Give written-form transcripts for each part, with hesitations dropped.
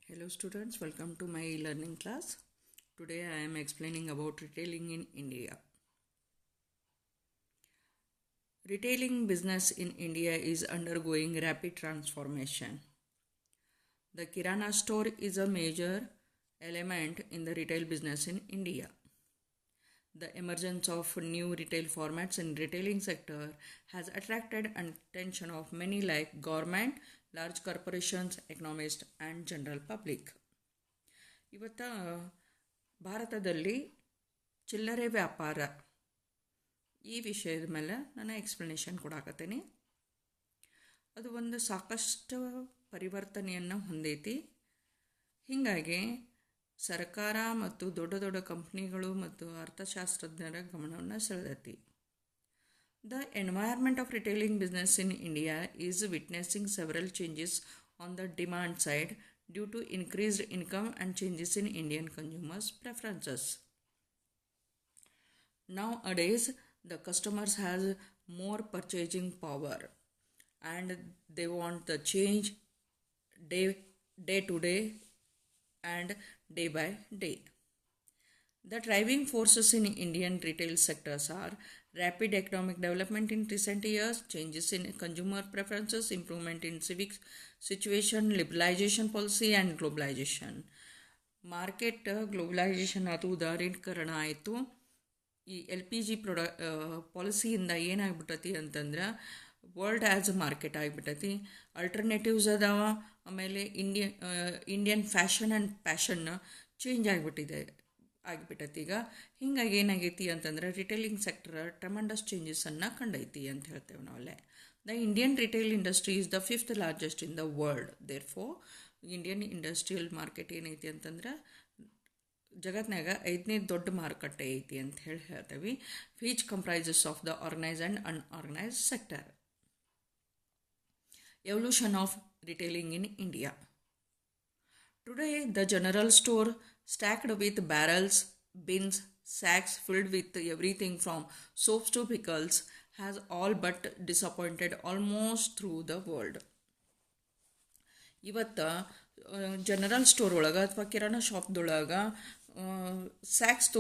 Hello students, welcome to my e-learning class. Today I am explaining about retailing in India. Retailing business in India is undergoing rapid transformation. The Kirana store is a major element in the retail business in India. The emergence of new retail formats in retailing sector has attracted attention of many like government, large corporations, economists and general public. ಇವತ್ತ ಭಾರತದಲ್ಲಿ ಚಿಲ್ಲರೆ ವ್ಯಾಪಾರ ಈ ವಿಷಯದ ಮೇಲೆ ನಾನು explanation ಕೊಡಾಕತ್ತೀನಿ. ಅದು ಒಂದು ಸಾಕಷ್ಟು ಪರಿವರ್ತನೆಯನ್ನು ಹೊಂದೈತಿ. ಹೀಗಾಗಿ ಸರ್ಕಾರ ಮತ್ತು ದೊಡ್ಡ ದೊಡ್ಡ ಕಂಪ್ನಿಗಳು ಮತ್ತು ಅರ್ಥಶಾಸ್ತ್ರಜ್ಞರ ಗಮನವನ್ನು ಸೆಳೆದೈತಿ. The environment of retailing business in India is witnessing several changes on the demand side due to increased income and changes in Indian consumers' preferences. Nowadays, the customers has more purchasing power and they want the change day to day and day by day. The driving forces in Indian retail sectors are rapid economic development in recent years, changes in consumer preferences, improvement in civic situation, liberalization policy and globalization. Market globalization ಅದು ಉದಾರೀಕರಣ ಆಯಿತು. ಈ LPG ಪಾಲಿಸಿಯಿಂದ ಏನಾಗ್ಬಿಟ್ಟತಿ ಅಂತಂದ್ರೆ world as a market ಆಗಿಬಿಟ್ಟತಿ. Alternatives ಅದಾವ. ಆಮೇಲೆ Indian fashion and passion change ಆಗಿಬಿಟ್ಟತಿ ಈಗ. ಹೀಗಾಗಿ ಏನಾಗೈತಿ ಅಂತಂದ್ರೆ ರಿಟೇಲಿಂಗ್ ಸೆಕ್ಟರ್ ಟ್ರಮಂಡಸ್ ಚೇಂಜಸನ್ನು ಕಂಡೈತಿ ಅಂತ ಹೇಳ್ತೇವೆ ನಾವಲ್ಲೇ. The Indian retail industry is the 5th largest in the world. There for Indian industrial market ಏನೈತಿ ಅಂತಂದ್ರೆ ಜಗತ್ನಾಗ 5ನೇ ದೊಡ್ಡ ಮಾರುಕಟ್ಟೆ ಐತಿ ಅಂತ ಹೇಳ್ತೇವೆ. Which comprises of the organise and unorganised sector. Evolution of retailing in India. Today, the general store stacked with barrels, bins, sacks filled with everything from soaps to pickles has all but disappointed almost through the world. ಇವತ್ತು general store ಒಳಗೆ ಅಥವಾ ಕಿರಾಣ ಶಾಪ್ದೊಳಗೆ sacs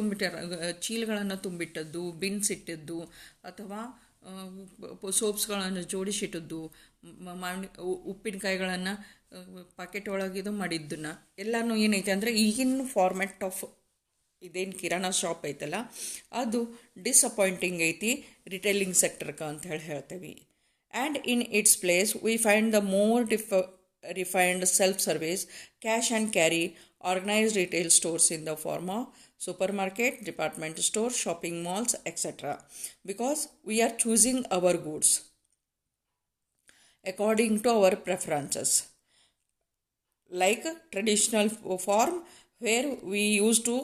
ಚೀಲಗಳನ್ನು ತುಂಬಿಟ್ಟದ್ದು, bins ಇಟ್ಟಿದ್ದು ಅಥವಾ ಸೋಪ್ಸ್ಗಳನ್ನು ಜೋಡಿಸಿಟ್ಟದ್ದು, ಉಪ್ಪಿನಕಾಯಿಗಳನ್ನು packet ಒಳಗಿದು ಮಾಡಿದ್ದನ್ನ ಎಲ್ಲನೂ ಏನೈತೆ ಅಂದರೆ ಈಗಿನ ಫಾರ್ಮ್ಯಾಟ್ ಆಫ್ ಇದೇನು ಕಿರಾಣ ಶಾಪ್ ಐತಲ್ಲ ಅದು ಡಿಸಪಾಯಿಂಟಿಂಗ್ ಐತಿ ರಿಟೇಲಿಂಗ್ ಸೆಕ್ಟರ್ಗೆ ಅಂತ ಹೇಳ್ತೇವೆ. And in its place we find the more refined self service cash and carry organised retail stores in the form of supermarket, department store, shopping malls, etc. Because we are choosing our goods according to our preferences. Like traditional form where we used to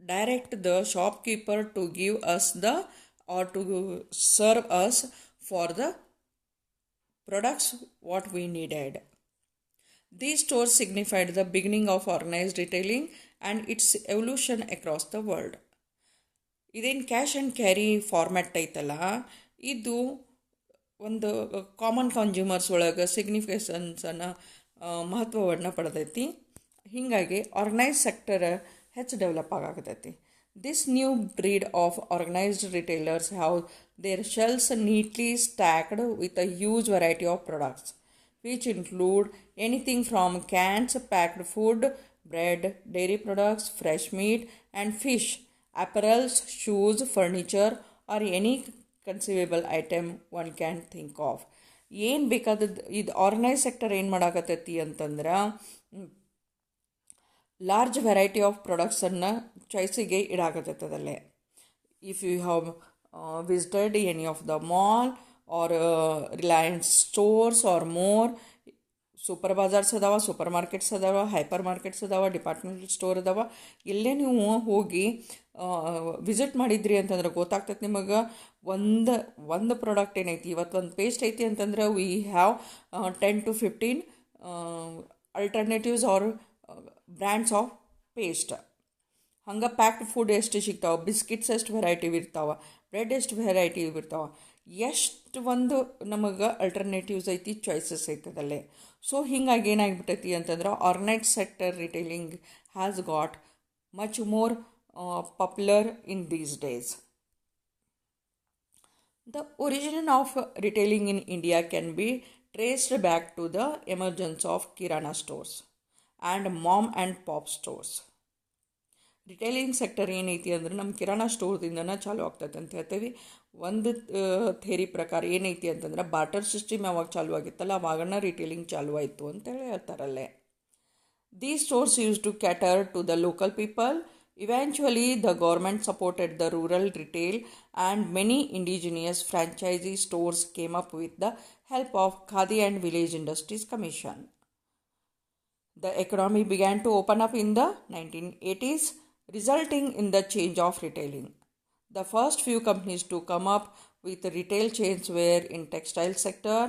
direct the shopkeeper to give us the or to serve us for the products what we needed. These stores signified the beginning of organized retailing and its evolution across the world. ಇದೇನು cash and carry format ಐತಲ್ಲ ಇದು ಒಂದು common consumers ಒಳಗೆ ಸಿಗ್ನಿಫಿಕೆನ್ಸನ್ನು ಮಹತ್ವವನ್ನು ಪಡೆದೈತಿ. ಹೀಗಾಗಿ organised sector ಹೆಚ್ಚು develop ಆಗತೈತಿ. This new breed of organised retailers have their shelves neatly stacked with a huge variety of products which include anything from cans, packed food, bread, dairy products, fresh meat and fish, apparels, shoes, furniture or any conceivable item one can think of. ಏನು ಬೇಕಾದದ್ದು ಇದು organise sector ಏನು ಮಾಡಾಕತ್ತೈತಿ ಅಂತಂದ್ರೆ large variety of ಪ್ರಾಡಕ್ಟ್ಸನ್ನು ಚಾಯ್ಸಿಗೆ ಇಡಾಕತ್ತೈತದಲ್ಲೇ. If you have visited any of the mall or Reliance stores or more, super bazaars ಅದಾವ, ಸೂಪರ್ ಮಾರ್ಕೆಟ್ಸ್ ಅದಾವ, ಹೈಪರ್ ಮಾರ್ಕೆಟ್ಸ್ ಅದಾವ, ಡಿಪಾರ್ಟ್ಮೆಂಟಲ್ ಸ್ಟೋರ್ ಅದಾವ. ಎಲ್ಲೇ ನೀವು ಹೋಗಿ ವಿಸಿಟ್ ಮಾಡಿದ್ರಿ ಅಂತಂದ್ರೆ ಗೊತ್ತಾಗ್ತೈತೆ ನಿಮಗೆ ಒಂದು ಪ್ರಾಡಕ್ಟ್ ಏನೈತಿ. ಇವತ್ತು ಒಂದು ಪೇಸ್ಟ್ ಐತಿ ಅಂತಂದ್ರೆ we have 10 to 15 alternatives are brands of paste. ಹಂಗೆ ಪ್ಯಾಕ್ಡ್ ಫುಡ್ ಎಷ್ಟು ಸಿಗ್ತಾವೆ, ಬಿಸ್ಕಿಟ್ಸ್ ಎಷ್ಟು ವೆರೈಟಿ ಇರ್ತಾವೆ, ಬ್ರೆಡ್ ಎಷ್ಟು ವೆರೈಟಿ ಇರ್ತಾವೆ. ಎಷ್ಟು ಒಂದು ನಮಗೆ ಅಲ್ಟರ್ನೇಟಿವ್ಸ್ ಐತಿ, ಚಾಯ್ಸಸ್ ಐತದಲ್ಲೇ. ಸೊ ಹಿಂಗಾಗಿ ಏನಾಗ್ಬಿಟ್ಟೈತಿ ಅಂತಂದ್ರೆ organised sector retailing has got much more popular in these days. The origin of retailing in India can be traced back to the emergence of Kirana stores and mom and pop stores. Retailing sector ಏನೈತಿ ಅಂದ್ರೆ ನಮ್ಮ ಕಿರಾಣಾ ಸ್ಟೋರ್ದಿಂದನೇ ಚಾಲು ಆಗ್ತೈತೆ ಅಂತ ಹೇಳ್ತೀವಿ. ಒಂದು theory ಪ್ರಕಾರ ಏನೈತಿ ಅಂತಂದ್ರೆ ಬಾರ್ಟರ್ ಸಿಸ್ಟಮ್ ಯಾವಾಗ ಚಾಲು ಆಗಿತ್ತಲ್ಲ ಅವಾಗನ ರಿಟೇಲಿಂಗ್ ಚಾಲು ಆಯಿತು ಅಂತೇಳಿ ಹೇಳ್ತಾರಲ್ಲೇ. These stores use to cater to the local people. Eventually, the government supported the rural retail and many indigenous franchisee stores came up with the help of Khadi and Village Industries Commission. The economy began to open up in the 1980s, resulting in the change of retailing. The first few companies to come up with retail chains were in textile sector,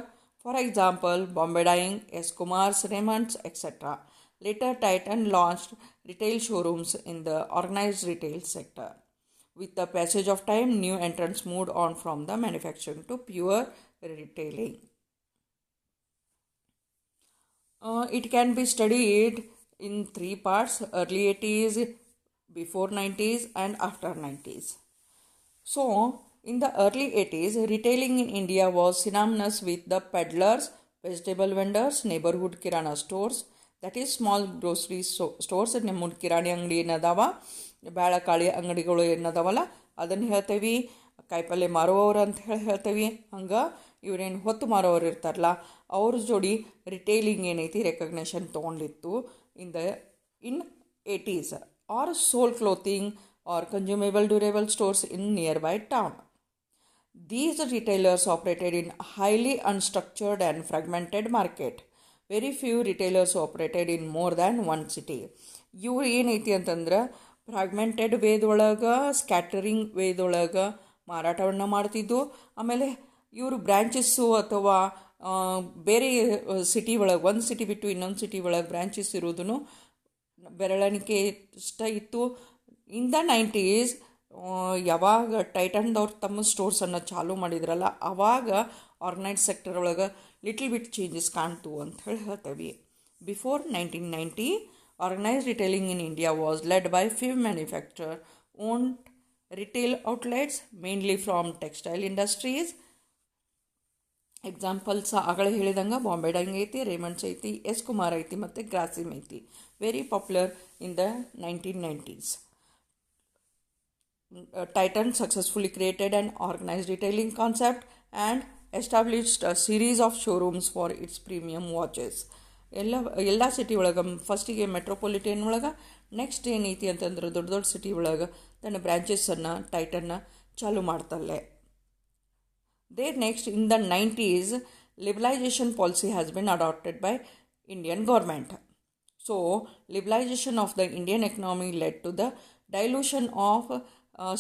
for example, Bombay Dyeing, S. Kumar's, Raymond's, etc. Later, Titan launched retail showrooms in the organized retail sector. With the passage of time, new entrants moved on from the manufacturing to pure retailing. It can be studied in three parts: early 80s, before 90s, and after 90s. So, in the early 80s, retailing in India was synonymous with the peddlers, vegetable vendors, neighborhood kirana stores, that is small grocery stores. ನಮ್ಮ ಕಿರಾಣಿ ಅಂಗಡಿ ಏನದಾವ, ಬೇಳೆಕಾಳಿ ಅಂಗಡಿಗಳು ಏನದಾವಲ್ಲ ಅದನ್ನು ಹೇಳ್ತೇವೆ. ಕಾಯಿಪಲ್ಲೆ ಮಾರುವವರು ಅಂತ ಹೇಳ್ತೇವೆ. ಹಂಗೆ ಇವರೇನು ಹೊತ್ತು ಮಾರೋರು ಇರ್ತಾರಲ್ಲ ಅವ್ರ ಜೋಡಿ ರಿಟೇಲಿಂಗ್ ಏನೈತಿ ರೆಕಗ್ನೇಷನ್ ತೊಗೊಂಡಿತ್ತು in 80s. Or sole clothing or consumable durable stores in nearby town. These retailers operated in highly unstructured and fragmented market. Very few retailers operated in more than one city. ಇವು ಏನೈತಿ ಅಂತಂದ್ರೆ fragmented ವೇದೊಳಗೆ, scattering ವೇದೊಳಗೆ ಮಾರಾಟವನ್ನು ಮಾಡ್ತಿದ್ದು. ಆಮೇಲೆ ಇವರು branches ಅಥವಾ ಬೇರೆ city ಒಳಗೆ, ಒಂದು ಸಿಟಿ ಬಿಟ್ಟು ಇನ್ನೊಂದು ಸಿಟಿ ಒಳಗೆ ಬ್ರ್ಯಾಂಚಸ್ ಇರೋದನ್ನು ಬೆರಳಿಕೆ ಇಷ್ಟ ಇತ್ತು. ಇನ್ ದ 90s ಯಾವಾಗ ಟೈಟನ್ದವ್ರು ತಮ್ಮ ಸ್ಟೋರ್ಸನ್ನು ಚಾಲೂ ಮಾಡಿದ್ರಲ್ಲ ಆವಾಗ ಆರ್ಗನೈಸ್ಡ್ ಸೆಕ್ಟರ್ ಒಳಗೆ ಲಿಟಲ್ ಬಿಟ್ ಚೇಂಜಸ್ ಕಾಣ್ತು ಅಂತ ಹೇಳ್ತೇವೆ. Before 1990, organised retailing in India was led by few manufacturer owned retail outlets mainly from textile industries. Examples ಆಗಲೇ ಹೇಳಿದಂಗೆ ಬಾಂಬೆ ಡೈಯಿಂಗ್ ಐತಿ, ರೇಮಂಡ್ಸ್ ಐತಿ, ಎಸ್ ಕುಮಾರ್ ಐತಿ ಮತ್ತು ಗ್ರಾಸಿಮ್ ಐತಿ. Very popular in the 1990s. Titan successfully created an organized retailing concept and established a series of showrooms for its premium watches. ಎಲ್ಲ city ಒಳಗೆ ಫಸ್ಟಿಗೆ ಮೆಟ್ರೋಪಾಲಿಟನ್ ಒಳಗೆ, ನೆಕ್ಸ್ಟ್ ಏನೈತಿ ಅಂತಂದ್ರೆ ದೊಡ್ಡ ದೊಡ್ಡ ಸಿಟಿ ಒಳಗೆ ತನ್ನ ಬ್ರ್ಯಾಂಚಸ್ಸನ್ನು ಟೈಟನ್ನ ಚಾಲೂ ಮಾಡ್ತಲ್ಲೇ. There next in the 90s, liberalization policy has been adopted by Indian government. So, liberalization of the Indian economy led to the dilution of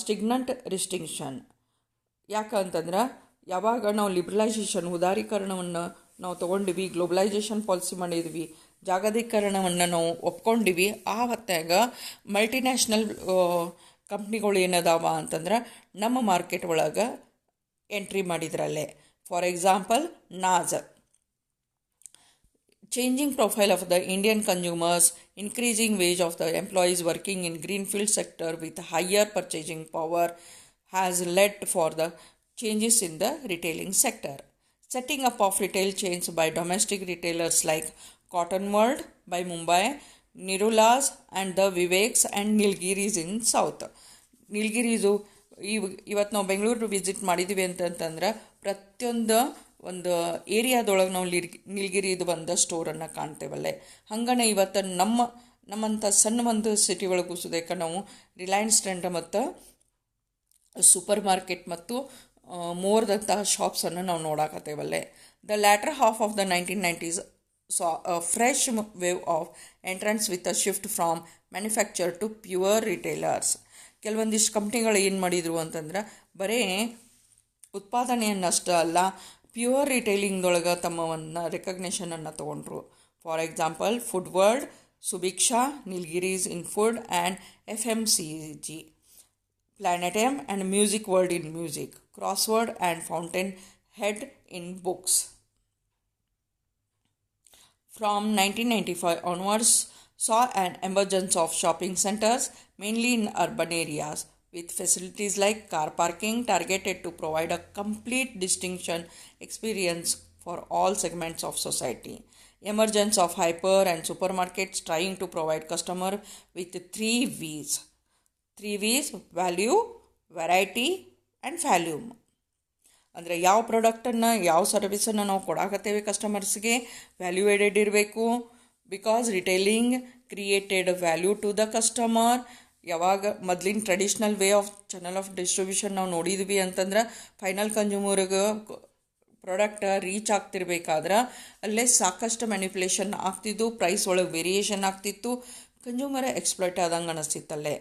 ಸ್ಟಿಗ್ನಂಟ್ ರಿಸ್ಟಿಂಕ್ಷನ್. ಯಾಕಂತಂದ್ರೆ ಯಾವಾಗ ನಾವು ಲಿಬ್ರಲೈಸೇಷನ್ ಉದಾರೀಕರಣವನ್ನು ನಾವು ತೊಗೊಂಡಿವಿ, ಗ್ಲೋಬಲೈಸೇಷನ್ ಪಾಲಿಸಿ ಮಾಡಿದ್ವಿ, ಜಾಗತೀಕರಣವನ್ನು ನಾವು ಒಪ್ಕೊಂಡಿವಿ, ಆ ಹೊತ್ತಾಗ ಮಲ್ಟಿನ್ಯಾಷನಲ್ ಕಂಪ್ನಿಗಳು ಏನದಾವ ಅಂತಂದ್ರೆ ನಮ್ಮ ಮಾರ್ಕೆಟ್ ಒಳಗೆ ಎಂಟ್ರಿ ಮಾಡಿದ್ರಲ್ಲೇ. ಫಾರ್ ಎಕ್ಸಾಂಪಲ್ ನಾಜ್. Changing profile of the Indian consumers, increasing wage of the employees working in greenfield sector with higher purchasing power has led for the changes in the retailing sector. Setting up of retail chains by domestic retailers like Cotton World by Mumbai, Nirulas and the Viveks and Nilgiris in South. Nilgirisu ಇವತ್ತು ನಾವು Bengaluru visit ಮಾಡಿದ್ದೀವಿ ಅಂತಂತಂದ್ರೆ ಪ್ರತಿಯೊಂದು ಒಂದು ಏರಿಯಾದೊಳಗೆ ನಾವು ನೀಲಗಿರಿದು ಒಂದು ಸ್ಟೋರನ್ನು ಕಾಣ್ತೇವಲ್ಲೇ. ಹಂಗನೆ ಇವತ್ತು ನಮ್ಮಂಥ ಸಣ್ಣ ಒಂದು ಸಿಟಿ ಒಳಗೂ ಸುದೇಕ ನಾವು ರಿಲಯನ್ಸ್ ಟ್ರೆಂಡ್ ಮತ್ತು ಸೂಪರ್ ಮಾರ್ಕೆಟ್ ಮತ್ತು ಮೋರ್ದಂತಹ ಶಾಪ್ಸನ್ನು ನಾವು ನೋಡಾಕತ್ತೇವಲ್ಲೇ. The later half of the 1990s saw a fresh wave of entrants with a shift from manufacturer to pure retailers. ಕೆಲವೊಂದಿಷ್ಟು ಕಂಪ್ನಿಗಳು ಏನು ಮಾಡಿದರು ಅಂತಂದ್ರೆ ಬರೀ ಉತ್ಪಾದನೆಯನ್ನಷ್ಟೇ ಅಲ್ಲ, ಪ್ಯೂರ್ ರಿಟೇಲಿಂಗ್ದೊಳಗೆ ತಮ್ಮವನ್ನು ರೆಕಗ್ನೇಷನನ್ನು ತೊಗೊಂಡ್ರು. For example Food World, Subhiksha, Nilgiris in food and FMCG. planetarium and music world in music, crossword and fountain head in books. From 1995 onwards, saw an emergence of shopping centers, mainly in urban areas, with facilities like car parking targeted to provide a complete distinction experience for all segments of society. Emergence of hyper and supermarkets trying to provide customer with three V's. Three V's: value, variety, and volume. ಅಂದರೆ ಯಾವ ಪ್ರಾಡಕ್ಟನ್ನು ಯಾವ ಸರ್ವಿಸನ್ನು ನಾವು ಕೊಡಾಕತ್ತೇವೆ ಕಸ್ಟಮರ್ಸ್ಗೆ value added ಇರಬೇಕು. Because retailing created value to the customer. ಯಾವಾಗ ಮೊದಲಿನ traditional way of channel of distribution ನಾವು ನೋಡಿದ್ವಿ ಅಂತಂದ್ರೆ ಫೈನಲ್ ಕನ್ಸ್ಯೂಮರ್ಗೆ ಪ್ರಾಡಕ್ಟ್ ರೀಚ್ ಆಗ್ತಿರ್ಬೇಕಾದ್ರೆ ಅಲ್ಲೇ ಸಾಕಷ್ಟು ಮ್ಯಾನಿಪ್ಯುಲೇಷನ್ ಆಗ್ತಿದ್ದು, ಪ್ರೈಸ್ ಒಳಗೆ ವೇರಿಯೇಷನ್ ಆಗ್ತಿತ್ತು, ಕನ್ಸ್ಯೂಮರ್ ಎಕ್ಸ್ಪ್ಲಾಯ್ಟ್ ಆದಂಗೆ ಅನಿಸ್ತಿತ್ತಲ್ಲೇ.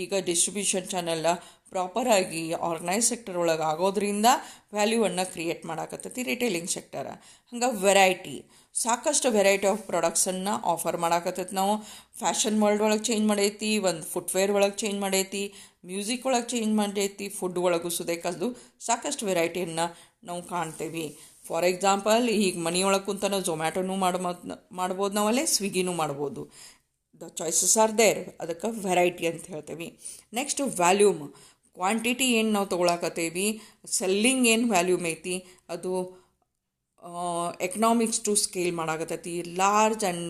ಈಗ ಡಿಸ್ಟ್ರಿಬ್ಯೂಷನ್ ಚಾನಲ್ ಪ್ರಾಪರಾಗಿ ಆರ್ಗನೈಸ್ ಸೆಕ್ಟರ್ ಒಳಗೆ ಆಗೋದ್ರಿಂದ ವ್ಯಾಲ್ಯೂವನ್ನು ಕ್ರಿಯೇಟ್ ಮಾಡಾಕತ್ತೈತಿ ರಿಟೇಲಿಂಗ್ ಸೆಕ್ಟರ್. ಹಂಗೆ ವೆರೈಟಿ, ಸಾಕಷ್ಟು ವೆರೈಟಿ ಆಫ್ ಪ್ರಾಡಕ್ಟ್ಸನ್ನು ಆಫರ್ ಮಾಡಾಕತ್ತೈತಿ. ನಾವು ಫ್ಯಾಷನ್ ವರ್ಲ್ಡ್ ಒಳಗೆ ಚೇಂಜ್ ಮಾಡೈತಿ, ಒಂದು ಫುಟ್ವೇರ್ ಒಳಗೆ ಚೇಂಜ್ ಮಾಡೈತಿ, ಮ್ಯೂಸಿಕ್ ಒಳಗೆ ಚೇಂಜ್ ಮಾಡೈತಿ, ಫುಡ್ ಒಳಗೂ ಸುದೇಕದು ಸಾಕಷ್ಟು ವೆರೈಟಿಯನ್ನು ನಾವು ಕಾಣ್ತೇವೆ. ಫಾರ್ ಎಕ್ಸಾಂಪಲ್, ಈಗ ಮನೆಯೊಳಗೆ ಕುಂತ ಝೊಮ್ಯಾಟೊನೂ ಮಾಡ್ಬೋದು, ನಾವಲ್ಲೇ ಸ್ವಿಗ್ಗಿನೂ ಮಾಡ್ಬೋದು. The choices are there. ಅದಕ್ಕೆ ವೆರೈಟಿ ಅಂತ ಹೇಳ್ತೇವೆ. ನೆಕ್ಸ್ಟ್ ವ್ಯಾಲ್ಯೂಮ್, ಕ್ವಾಂಟಿಟಿ ಏನು ನಾವು ತೊಗೊಳಕತ್ತೇವಿ, ಸೆಲ್ಲಿಂಗ್ ಏನು ವ್ಯಾಲ್ಯೂಮ್ ಐತಿ ಅದು ಎಕನಾಮಿಕ್ಸ್ ಟು ಸ್ಕೇಲ್ ಮಾಡಾಕತ್ತೈತಿ. ಲಾರ್ಜ್ ಆ್ಯಂಡ್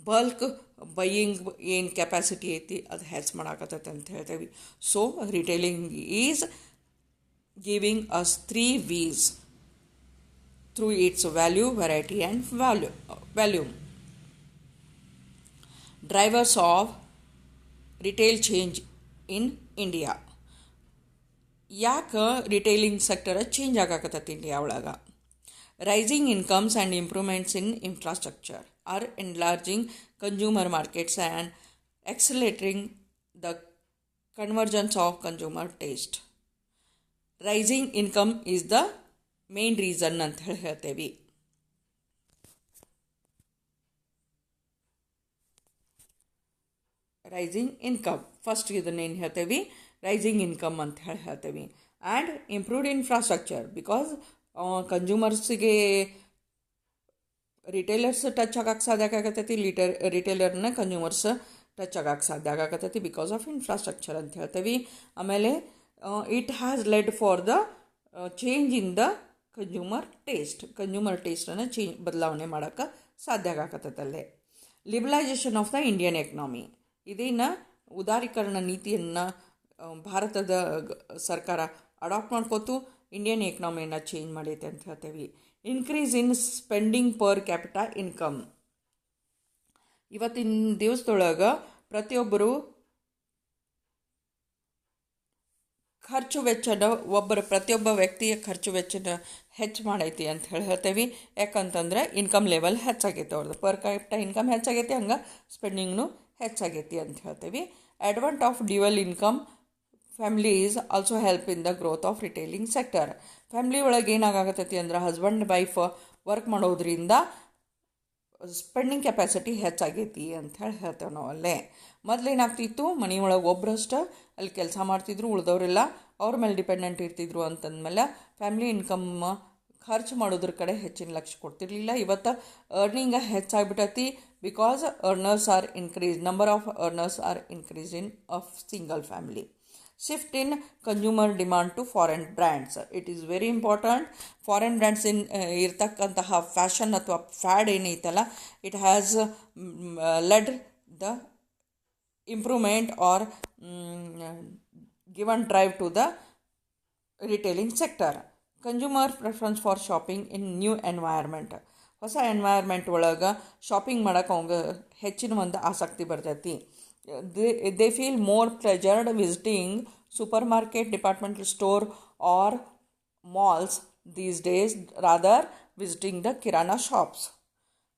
ಬಲ್ಕ್ ಬೈಯಿಂಗ್ ಏನು ಕೆಪಾಸಿಟಿ ಐತಿ ಅದು ಹೆಚ್ಚು ಮಾಡಾಕತ್ತೈತಿ ಅಂತ ಹೇಳ್ತೇವೆ. So retailing is giving us 3 V's through its value, variety and volume. Drivers of retail change in India. ಯಾಕೆ ರಿಟೇಲಿಂಗ್ ಸೆಕ್ಟರ್ ಚೇಂಜ್ ಆಗಾಕತ್ತೈತಿ ಇಂಡಿಯಾ ಒಳಗೆ? Rising incomes and improvements in infrastructure are enlarging consumer markets and accelerating the convergence of consumer taste. Rising income is the main reason ಅಂತ ಹೇಳ್ತೇವೆ. Rising income first ಇದನ್ನೇನು ಹೇಳ್ತೇವೆ, rising income ಅಂತ ಹೇಳ್ತೇವೆ. And improved infrastructure, because ಕನ್ಸ್ಯೂಮರ್ಸಿಗೆ retailers touch ಆಗಕ್ಕೆ ಸಾಧ್ಯ ಆಗತ್ತೈತಿ, ರಿಟೇಲರ್ನ consumers touch ಆಗಕ್ಕೆ ಸಾಧ್ಯ ಆಗತ್ತೈತಿ ಬಿಕಾಸ್ ಆಫ್ ಇನ್ಫ್ರಾಸ್ಟ್ರಕ್ಚರ್ ಅಂತ ಹೇಳ್ತೇವೆ. ಆಮೇಲೆ it has led for the change in the consumer ಟೇಸ್ಟನ್ನು ಬದಲಾವಣೆ ಮಾಡೋಕ್ಕೆ ಸಾಧ್ಯ ಆಗತ್ತೈತಲ್ಲೇ. Liberalisation of the Indian economy, ಇದನ್ನು ಉದಾರೀಕರಣ ನೀತಿಯನ್ನು ಭಾರತದ ಸರ್ಕಾರ ಅಡಾಪ್ಟ್ ಮಾಡ್ಕೋತು ಇಂಡಿಯನ್ ಎಕನಾಮಿಯನ್ನು ಚೇಂಜ್ ಮಾಡೈತೆ ಅಂತ ಹೇಳ್ತೇವೆ. Increase in spending per capita income. ಇವತ್ತಿನ ದಿವಸದೊಳಗೆ ಪ್ರತಿಯೊಬ್ಬ ವ್ಯಕ್ತಿಯ ಖರ್ಚು ವೆಚ್ಚನ ಹೆಚ್ಚು ಮಾಡೈತಿ ಅಂತ ಹೇಳ್ತೇವೆ. ಯಾಕಂತಂದ್ರೆ ಇನ್ಕಮ್ ಲೆವೆಲ್ ಹೆಚ್ಚಾಗೈತೆ, ಅವ್ರದ್ದು ಪರ್ ಕ್ಯಾಪಿಟಾ ಇನ್ಕಮ್ ಹೆಚ್ಚಾಗೈತಿ, ಹಂಗೆ ಸ್ಪೆಂಡಿಂಗ್ನು ಹೆಚ್ಚಾಗೈತಿ ಅಂತ ಹೇಳ್ತೇವೆ. Advent of dual income families also help in the growth of retailing sector. Family ಒಳಗೆ ಏನಾಗತ್ತೈತಿ ಅಂದ್ರೆ ಹಸ್ಬೆಂಡ್ ವೈಫ್ ವರ್ಕ್ ಮಾಡೋದ್ರಿಂದ ಸ್ಪೆಂಡಿಂಗ್ ಕೆಪಾಸಿಟಿ ಹೆಚ್ಚಾಗೈತಿ ಅಂತ ಹೇಳ್ತೇವೆ ನಾವು ಅಲ್ಲೇ. ಮೊದಲೇನಾಗ್ತಿತ್ತು, ಮನೆಯೊಳಗೆ ಒಬ್ಬರಷ್ಟು ಅಲ್ಲಿ ಕೆಲಸ ಮಾಡ್ತಿದ್ರು, ಉಳಿದವರೆಲ್ಲ ಅವ್ರ ಮೇಲೆ ಡಿಪೆಂಡೆಂಟ್ ಇರ್ತಿದ್ರು. ಅಂತಂದಮೇಲೆ ಫ್ಯಾಮ್ಲಿ ಇನ್ಕಮ್ ಖರ್ಚು ಮಾಡೋದ್ರ ಕಡೆ ಹೆಚ್ಚಿನ ಲಕ್ಷ್ಯ ಕೊಡ್ತಿರ್ಲಿಲ್ಲ. ಇವತ್ತು ಅರ್ನಿಂಗ್ ಹೆಚ್ಚಾಗ್ಬಿಟ್ಟೈತಿ because number of earners are increase in of single family. Shift in consumer demand to foreign brands. It is very important. Foreign brands in ಇರ್ತಕ್ಕಂತಹ ಫ್ಯಾಷನ್ ಅಥವಾ ಫ್ಯಾಡ್ ಏನೈತಲ್ಲ, it has led the improvement or given drive to the retailing sector. Consumer preference for shopping in new environment. ಹೊಸ environment ಒಳಗೆ shopping ಮಾಡೋಕೆ ಅವಂಗೆ ಹೆಚ್ಚಿನ ಒಂದು ಆಸಕ್ತಿ ಬರ್ತೈತಿ. They feel more pleasured visiting supermarket, departmental store or malls these days rather visiting the kirana shops.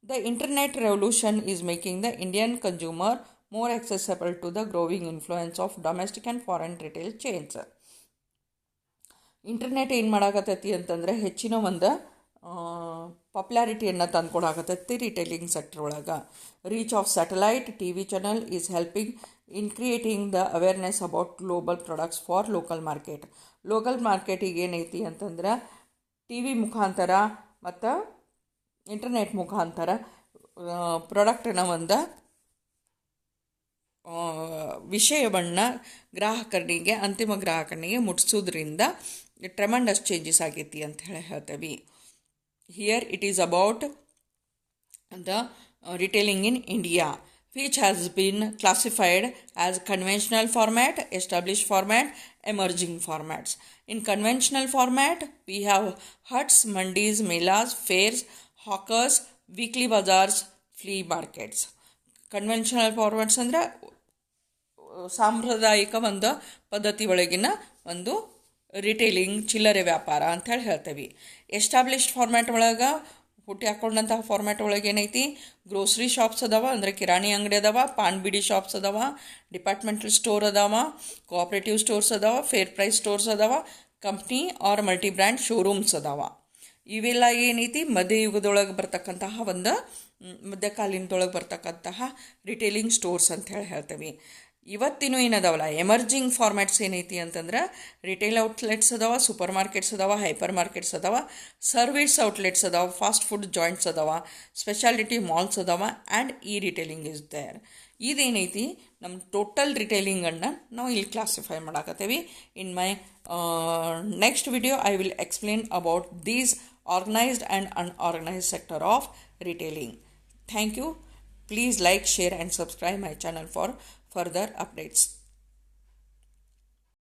The internet revolution is making the Indian consumer more accessible to the growing influence of domestic and foreign retail chains. Internet ಏನು ಮಾಡಾಕತ್ತೈತಿ ಅಂತಂದರೆ ಹೆಚ್ಚಿನ ಒಂದು ಪಾಪ್ಯುಲಾರಿಟಿಯನ್ನು ತಂದ್ಕೊಡಾಕತ್ತೈತಿ retailing sector ಒಳಗೆ. Reach of satellite T V channel is helping in creating the awareness about global products for local market. Local ಮಾರ್ಕೆಟಿಗೆ ಏನೈತಿ ಅಂತಂದ್ರೆ ಟಿ ವಿ ಮುಖಾಂತರ ಮತ್ತು ಇಂಟರ್ನೆಟ್ ಮುಖಾಂತರ ಪ್ರಾಡಕ್ಟನ್ನು ಒಂದು ವಿಷಯವನ್ನು ಗ್ರಾಹಕರಿಗೆ ಅಂತಿಮ ಗ್ರಾಹಕನಿಗೆ ಮುಟ್ಟಿಸೋದ್ರಿಂದ ಟ್ರೆಮೆಂಡಸ್ ಚೇಂಜಸ್ ಆಗೈತಿ ಅಂತ ಹೇಳ್ತೇವೆ. Here it is about the retailing in India, which has been classified as conventional format, established format, emerging formats. In conventional format, we have huts, mandis, melas, fairs, hawkers, weekly bazaars, flea markets. Conventional formats ಅಂದರೆ ಸಾಂಪ್ರದಾಯಿಕ ಒಂದು ಪದ್ಧತಿ ಒಳಗಿನ ಒಂದು retailing ಚಿಲ್ಲರೆ ವ್ಯಾಪಾರ ಅಂತ ಹೇಳ್ತೇವೆ. ಎಸ್ಟಾಬ್ಲಿಷ್ಡ್ ಫಾರ್ಮ್ಯಾಟ್ ಒಳಗೆ ಹುಟ್ಟಿ ಹಾಕೊಂಡಂತಹ ಫಾರ್ಮ್ಯಾಟ್ ಒಳಗೆ ಏನೈತಿ, ಗ್ರೋಸರಿ ಶಾಪ್ಸ್ ಅದಾವ, ಅಂದರೆ ಕಿರಾಣಿ ಅಂಗಡಿ ಅದಾವ, ಪಾನ್ ಬಿಡಿ ಶಾಪ್ಸ್ ಅದಾವ, ಡಿಪಾರ್ಟ್ಮೆಂಟಲ್ ಸ್ಟೋರ್ ಅದಾವ, ಕೋಆಪ್ರೇಟಿವ್ ಸ್ಟೋರ್ಸ್ ಅದಾವ, ಫೇರ್ ಪ್ರೈಸ್ ಸ್ಟೋರ್ಸ್ ಅದಾವ, company or multi brand showrooms ಅದಾವ. ಇವೆಲ್ಲ ಏನೈತಿ ಮಧ್ಯಯುಗದೊಳಗೆ ಬರ್ತಕ್ಕಂತಹ ಒಂದು ಮಧ್ಯಕಾಲೀನದೊಳಗೆ ಬರ್ತಕ್ಕಂತಹ ರಿಟೇಲಿಂಗ್ ಸ್ಟೋರ್ಸ್ ಅಂತ ಹೇಳ್ತೇವೆ. ಇವತ್ತಿನೂ ಏನದಾವಲ್ಲ ಎಮರ್ಜಿಂಗ್ ಫಾರ್ಮ್ಯಾಟ್ಸ್ ಏನೈತಿ ಅಂತಂದ್ರೆ ರಿಟೇಲ್ ಔಟ್ಲೆಟ್ಸ್ ಅದಾವ, ಸೂಪರ್ ಮಾರ್ಕೆಟ್ಸ್ ಅದಾವ, ಹೈಪರ್ ಮಾರ್ಕೆಟ್ಸ್ ಅದಾವ, ಸರ್ವಿಸ್ ಔಟ್ಲೆಟ್ಸ್ ಅದಾವ, ಫಾಸ್ಟ್ ಫುಡ್ ಜಾಯಿಂಟ್ಸ್ ಅದಾವ, ಸ್ಪೆಷಾಲಿಟಿ ಮಾಲ್ಸ್ ಅದಾವ, ಆ್ಯಂಡ್ ಈ ರಿಟೇಲಿಂಗ್ ಇಸ್ ದೇರ್. ಇದೇನೈತಿ ನಮ್ಮ ಟೋಟಲ್ ರಿಟೇಲಿಂಗನ್ನು ನಾವು ಇಲ್ಲಿ ಕ್ಲಾಸಿಫೈ ಮಾಡಾಕತ್ತೇವೆ. In my next video I will explain about these organized and unorganized sector of retailing. Thank you. Please like, share and subscribe my channel for further updates.